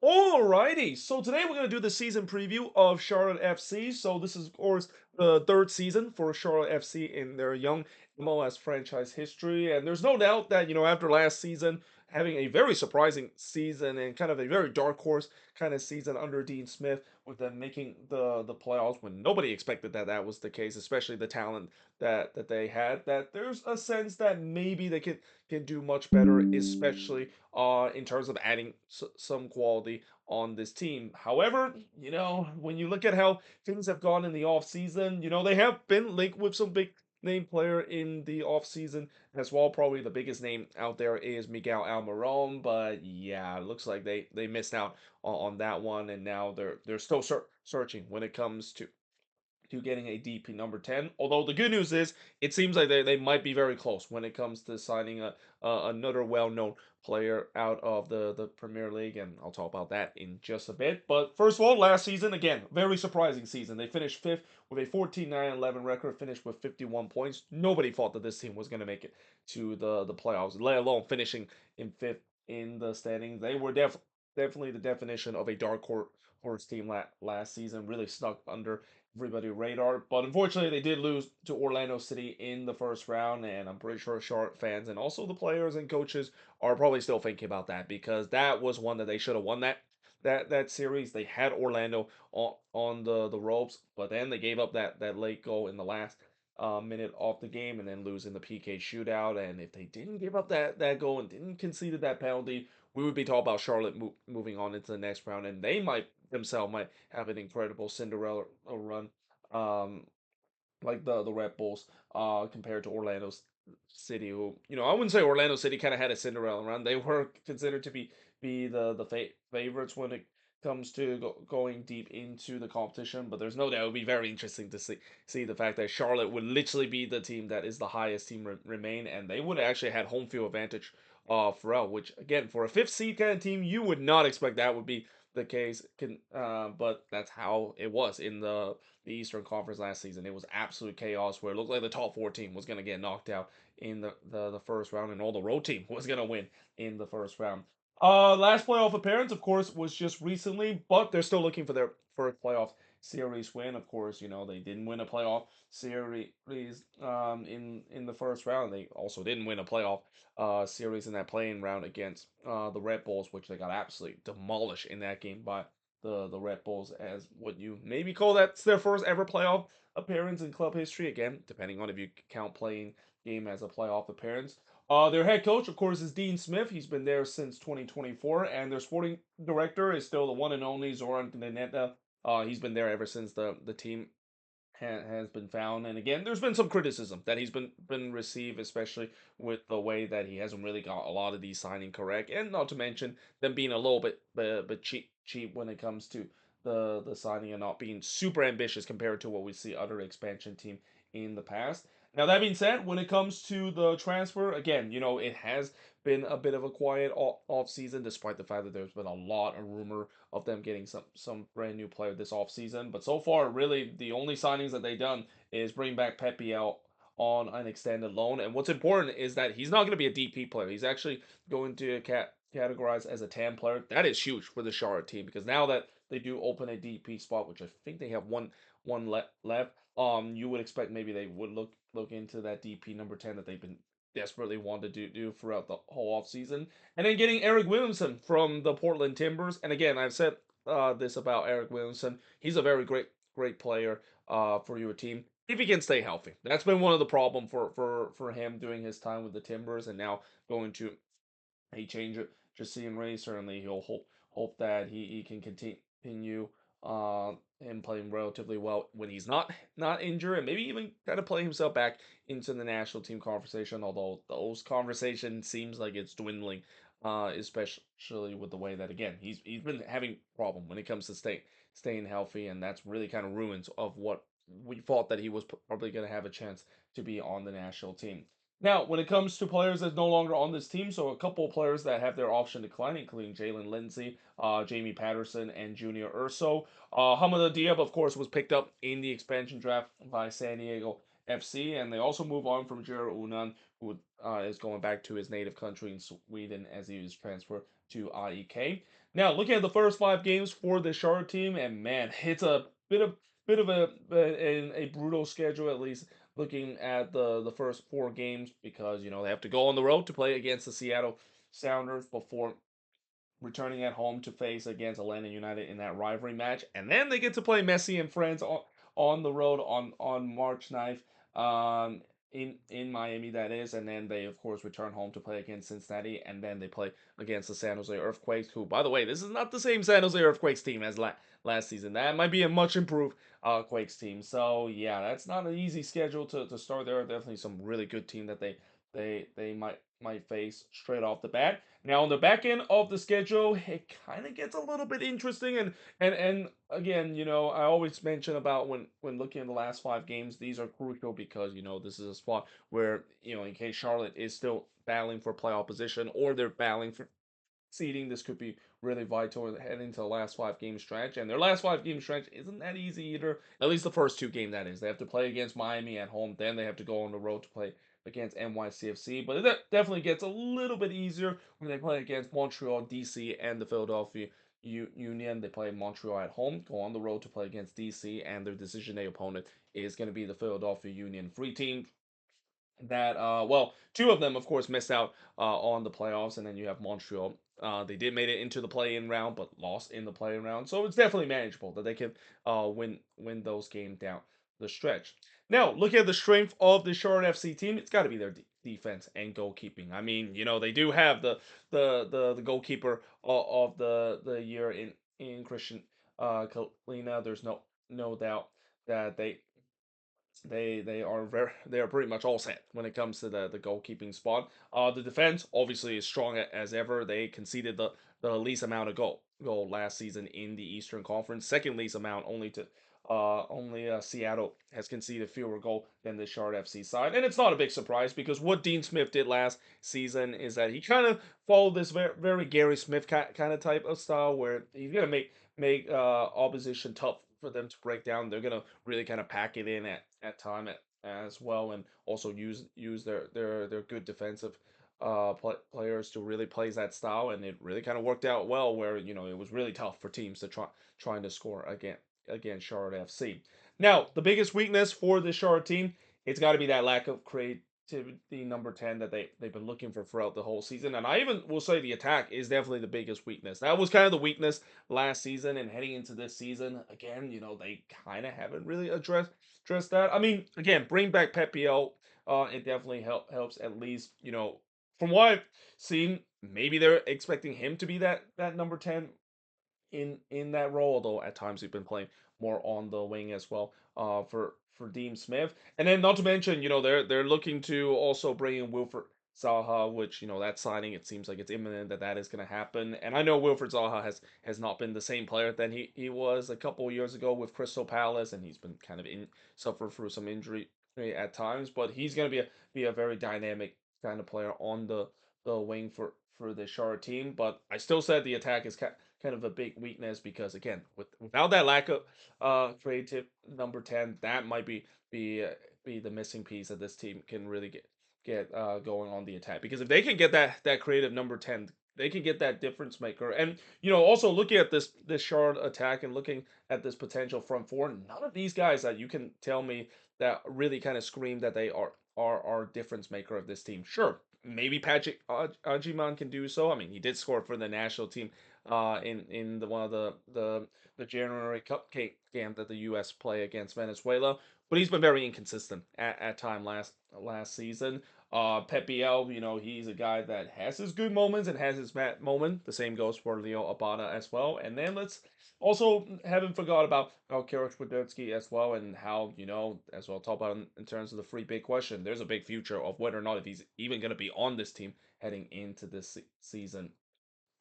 Alrighty, so today we're going to do the season preview of Charlotte FC. So this is, of course, the third season for Charlotte FC in their young MLS franchise history. And there's no doubt that, after last season, having a very surprising season and kind of a very dark horse kind of season under Dean Smith, with them making the playoffs when nobody expected that that was the case, especially the talent that they had, that there's a sense that maybe they can do much better, especially in terms of adding some quality on this team. However, when you look at how things have gone in the offseason, they have been linked with some big name player in the offseason as well. Probably the biggest name out there is Miguel Almiron, but yeah, it looks like they missed out on that one, and now they're still searching when it comes to getting a DP number 10. Although the good news is, it seems like they might be very close when it comes to signing another well-known player out of the Premier League, and I'll talk about that in just a bit. But first of all, last season, again, very surprising season. They finished fifth with a 14-9-11 record, finished with 51 points. Nobody thought that this team was going to make it to the playoffs, let alone finishing in fifth in the standings. They were definitely the definition of a dark horse team last season, really snuck under everybody radar. But unfortunately, they did lose to Orlando City in the first round, and I'm pretty sure Charlotte fans and also the players and coaches are probably still thinking about that, because that was one that they should have won that series. They had Orlando on the ropes, but then they gave up that late goal in the last minute of the game, and then losing the PK shootout. And if they didn't give up that goal and didn't concede that penalty, we would be talking about Charlotte moving on into the next round, and they might themselves might have an incredible Cinderella run, um, like the Red Bulls, compared to Orlando City, who, I wouldn't say Orlando City kind of had a Cinderella run. They were considered to be the favorites when it comes to going deep into the competition. But there's no doubt it would be very interesting to see the fact that Charlotte would literally be the team that is the highest team remain, and they would have actually had home field advantage throughout. Which, again, for a fifth seed kind of team, you would not expect that would be the case. But that's how it was in the Eastern Conference last season. It was absolute chaos, where it looked like the top four team was going to get knocked out in the first round, and all the road team was going to win in the first round. Last playoff appearance, of course, was just recently, but they're still looking for their first playoff series win. Of course, they didn't win a playoff series in the first round. They also didn't win a playoff series in that playing round against the Red Bulls, which they got absolutely demolished in that game by the Red Bulls, as what you maybe call that's their first ever playoff appearance in club history. Again, depending on if you count playing game as a playoff appearance. Their head coach, of course, is Dean Smith. He's been there since 2024, and their sporting director is still the one and only Zoran Gnaneta. He's been there ever since the team has been found. And again, there's been some criticism that he's been received, especially with the way that he hasn't really got a lot of these signing correct, and not to mention them being a little bit cheap when it comes to the signing, and not being super ambitious compared to what we see other expansion team in the past. Now, that being said, when it comes to the transfer, again, it has been a bit of a quiet off season, despite the fact that there's been a lot of rumor of them getting some brand new player this off season. But so far, really, the only signings that they've done is bring back Pepe out on an extended loan. And what's important is that he's not going to be a DP player. He's actually going to categorize as a TAM player. That is huge for the Charlotte team, because now that they do open a DP spot, which I think they have one left, you would expect maybe they would look into that DP number 10 that they've been desperately wanted to do throughout the whole offseason. And then getting Eric Williamson from the Portland Timbers. And again, I've said this about Eric Williamson. He's a very great player for your team if he can stay healthy. That's been one of the problem for him during his time with the Timbers, and now going to a change it. Just seeing Ray, certainly he'll hope that he can continue and playing relatively well when he's not injured, and maybe even kind of play himself back into the national team conversation. Although those conversations seems like it's dwindling, especially with the way that, again, he's been having problem when it comes to staying healthy, and that's really kind of ruins of what we thought that he was probably going to have a chance to be on the national team. Now, when it comes to players that's no longer on this team, so a couple of players that have their option declined, including Jalen Lindsey, Jamie Patterson, and Junior Urso. Hamada Diab, of course, was picked up in the expansion draft by San Diego FC, and they also move on from Jiro Unan, who is going back to his native country in Sweden as he was transferred to AEK. Now, looking at the first 5 games for the Charlotte team, and man, it's a bit of a brutal schedule, at least looking at the first 4 games, because they have to go on the road to play against the Seattle Sounders before returning at home to face against Atlanta United in that rivalry match, and then they get to play Messi and friends on the road on March 9th, um, in Miami, that is, and then they of course return home to play against Cincinnati, and then they play against the San Jose Earthquakes, who, by the way, this is not the same San Jose Earthquakes team as last season. That might be a much improved Quakes team. So yeah, that's not an easy schedule to start. There are definitely some really good team that they might face straight off the bat. Now on the back end of the schedule, it kind of gets a little bit interesting, and again, I always mention about when looking at the last 5 games, these are crucial because this is a spot where in case Charlotte is still battling for playoff position or they're battling for seeding, this could be really vital heading to the last 5 game stretch. And their last 5 game stretch isn't that easy either. At least the first 2 games, that is. They have to play against Miami at home, then they have to go on the road to play against NYCFC. But it definitely gets a little bit easier when they play against Montreal, DC, and the Philadelphia Union. They play Montreal at home, go on the road to play against DC, and their decision day opponent is going to be the Philadelphia Union. Free team that well, 2 of them of course missed out on the playoffs, and then you have Montreal. They did made it into the play-in round but lost in the play-in round, so it's definitely manageable that they can win those games down the stretch. Now looking at the strength of the Charlotte FC team, it's got to be their defense and goalkeeping. I mean, they do have the goalkeeper of the year in Christian Kalina. There's no doubt that they are pretty much all set when it comes to the goalkeeping spot. The defense obviously is strong as ever. They conceded the least amount of goal last season in the Eastern Conference, second least amount, only Seattle has conceded fewer goal than the Shard FC side, and it's not a big surprise because what Dean Smith did last season is that he kind of followed this very Gary Smith kind of type of style where he's gonna make opposition tough for them to break down. They're gonna really kind of pack it in at time as well, and also use their good defensive players to really play that style, and it really kind of worked out well. Where it was really tough for teams to trying to score against Charlotte FC. Now the biggest weakness for the Charlotte team, it's got to be that lack of creativity, number 10, that they've been looking for throughout the whole season. And I even will say the attack is definitely the biggest weakness. That was kind of the weakness last season, and heading into this season again, they kind of haven't really addressed that. I mean, again, bring back Pep Biel. It definitely helps, at least from what I've seen. Maybe they're expecting him to be that number 10 in that role, although at times he's been playing more on the wing as well. For Dean Smith, and then not to mention, they're looking to also bring in Wilfred Zaha, which that signing, it seems like it's imminent that is going to happen. And I know Wilfred Zaha has not been the same player than he was a couple of years ago with Crystal Palace, and he's been kind of suffer through some injury at times, but he's going to be a very dynamic kind of player on the wing for the Charlotte team. But I still said the attack is kind of a big weakness because again, without that lack of creative number 10, that might be the missing piece that this team can really get going on the attack. Because if they can get that creative number 10, they can get that difference maker. And also looking at this Shard attack and looking at this potential front four, none of these guys that you can tell me that really kind of scream that they are difference maker of this team. Sure, maybe Patrick Ajiman can do so. I mean, he did score for the national team in one of the January Cup game that the U.S. play against Venezuela, but he's been very inconsistent at time last season. Pep Biel, he's a guy that has his good moments and has his bad moment. The same goes for Leo Abada as well. And then let's also haven't forgot about Karol Swiderski as well, and how as well talk about in terms of the free big question. There's a big future of whether or not if he's even going to be on this team heading into this season.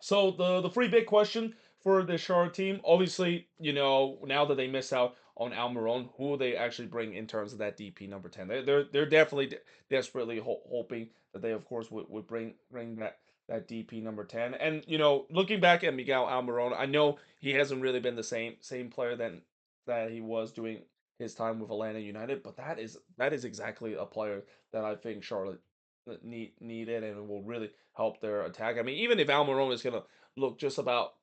So the free big question for the Charlotte team, obviously, now that they miss out on Almiron, who will they actually bring in terms of that DP number 10? They're definitely desperately hoping that they, of course, would bring that DP number 10. And looking back at Miguel Almiron, I know he hasn't really been the same player that he was doing his time with Atlanta United, but that is exactly a player that I think Charlotte needed and will really help their attack. I mean, even if Almiron is gonna look just about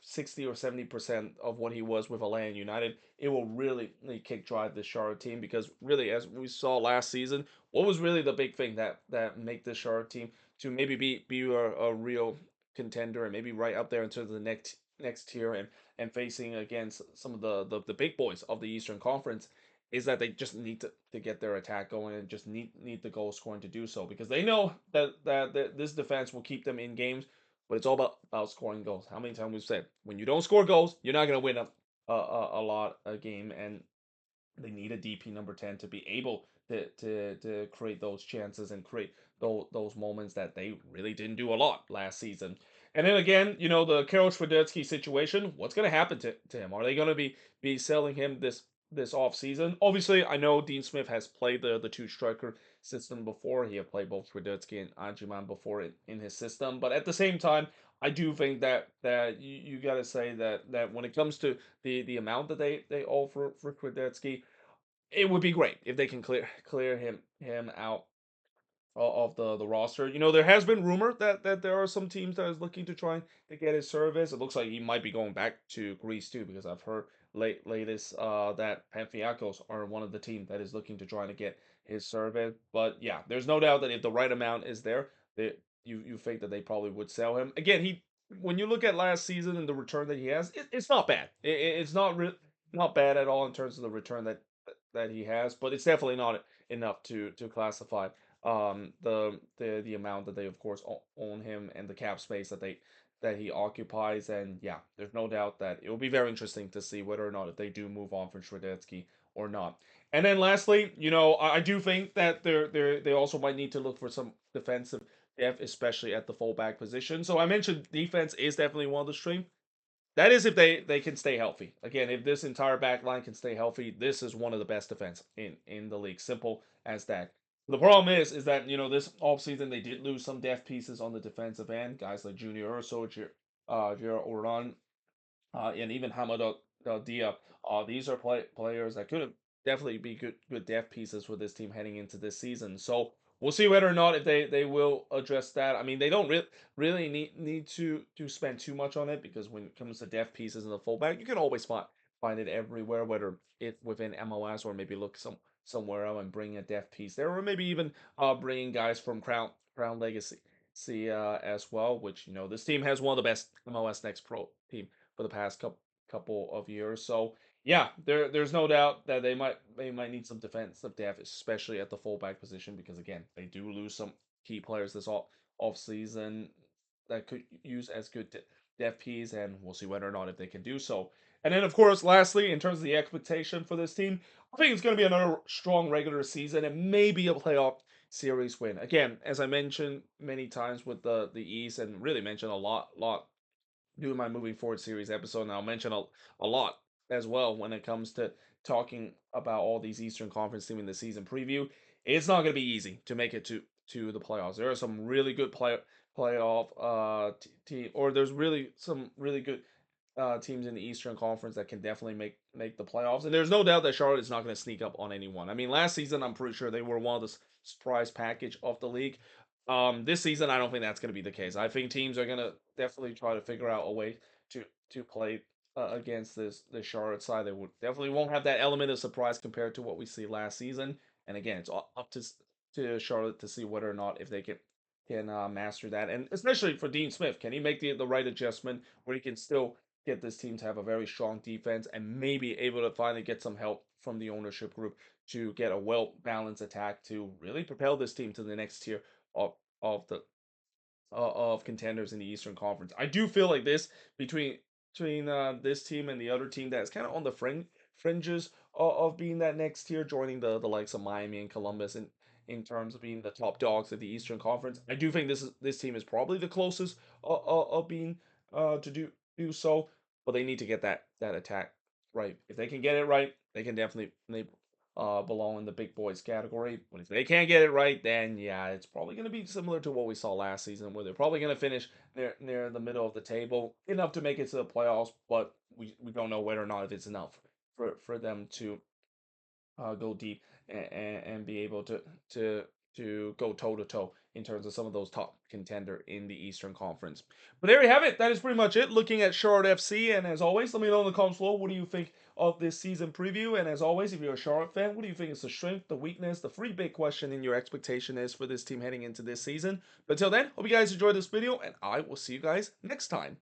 60 or 70% of what he was with Atlanta United, it will really kick drive this Charlotte team because really, as we saw last season, what was really the big thing that make this Charlotte team to maybe be a real contender and maybe right up there into the next tier and facing against some of the big boys of the Eastern Conference is that they just need to get their attack going and just need the goal scoring to do so because they know that this defense will keep them in games, but it's all about scoring goals. How many times we've said when you don't score goals, you're not going to win a lot a game, and they need a DP number 10 to be able to create those chances and create those moments that they really didn't do a lot last season. And then again, the Karol Swiderski situation, what's going to happen to him? Are they going to be selling him this off season? Obviously, I know Dean Smith has played the two striker system before. He had played both Swiderski and Ajiman before in his system. But at the same time, I do think that you got to say that when it comes to the amount that they offer for Swiderski, it would be great if they can clear him out of the roster. There has been rumor that there are some teams that is looking to try to get his service. It looks like he might be going back to Greece too, because I've heard latest that Panathinaikos are one of the teams that is looking to try to get his service. But yeah, there's no doubt that if the right amount is there, that you think that they probably would sell him. Again, he when you look at last season and the return that he has, it's not bad. It's not bad at all in terms of the return that he has, but it's definitely not enough to classify the amount that they of course own him and the cap space that he occupies. And yeah, there's no doubt that it will be very interesting to see whether or not if they do move on from Shradetsky or not. And then lastly, I do think that they also might need to look for some defensive depth, especially at the fullback position. So I mentioned defense is definitely one of the strengths. That is if they can stay healthy. Again, if this entire back line can stay healthy, this is one of the best defense in the league. Simple as that. The problem is that this offseason they did lose some depth pieces on the defensive end. Guys like Junior Urso, Gerard Oran, and even Hamad Dia. These are players that could definitely be good depth pieces for this team heading into this season. So we'll see whether or not if they will address that. I mean, they don't really need to spend too much on it because when it comes to depth pieces in the fullback, you can always find it everywhere, whether it within MLS or maybe look somewhere else and bring a depth piece there, or maybe even bringing guys from Crown Legacy. See as well, which this team has one of the best MLS Next Pro team for the past couple of years. So yeah, there's no doubt that they might need some defensive depth, especially at the fullback position, because again, they do lose some key players this off season that could use as good depth keys, and we'll see whether or not if they can do so. And then, of course, lastly, in terms of the expectation for this team, I think it's going to be another strong regular season and maybe a playoff series win. Again, as I mentioned many times with the East, and really mentioned a lot doing my moving forward series episode, and I'll mention a lot as well when it comes to talking about all these Eastern Conference teams in the season preview. It's not going to be easy to make it to the playoffs. There are some really good playoff team, or there's really some really good teams in the Eastern Conference that can definitely make the playoffs. And there's no doubt that Charlotte is not going to sneak up on anyone. I mean, last season I'm pretty sure they were one of the surprise package of the league. This season I don't think that's going to be the case. I think teams are going to definitely try to figure out a way to play against this Charlotte side. They would definitely won't have that element of surprise compared to what we see last season. And again, it's up to Charlotte to see whether or not if they can master that, and especially for Dean Smith, can he make the right adjustment where he can still get this team to have a very strong defense and maybe able to finally get some help from the ownership group to get a well balanced attack to really propel this team to the next tier of of the of contenders in the Eastern Conference. I do feel like this between this team and the other team that's kind of on the fringes of being that next tier, joining the likes of Miami and Columbus in terms of being the top dogs of the Eastern Conference. I do think this team is probably the closest of being to do so, but they need to get that attack right. If they can get it right, they can definitely belong in the big boys category. But if they can't get it right, then yeah, it's probably going to be similar to what we saw last season, where they're probably going to finish near the middle of the table, enough to make it to the playoffs. But we don't know whether or not if it's enough for them to go deep and be able to to go toe to toe in terms of some of those top contender in the Eastern Conference. But there you have it. That is pretty much it. Looking at Charlotte FC, and as always, let me know in the comments below what do you think of this season preview. And as always, if you're a Charlotte fan, what do you think is the strength, the weakness, the free big question in your expectation is for this team heading into this season? But until then, hope you guys enjoyed this video, and I will see you guys next time.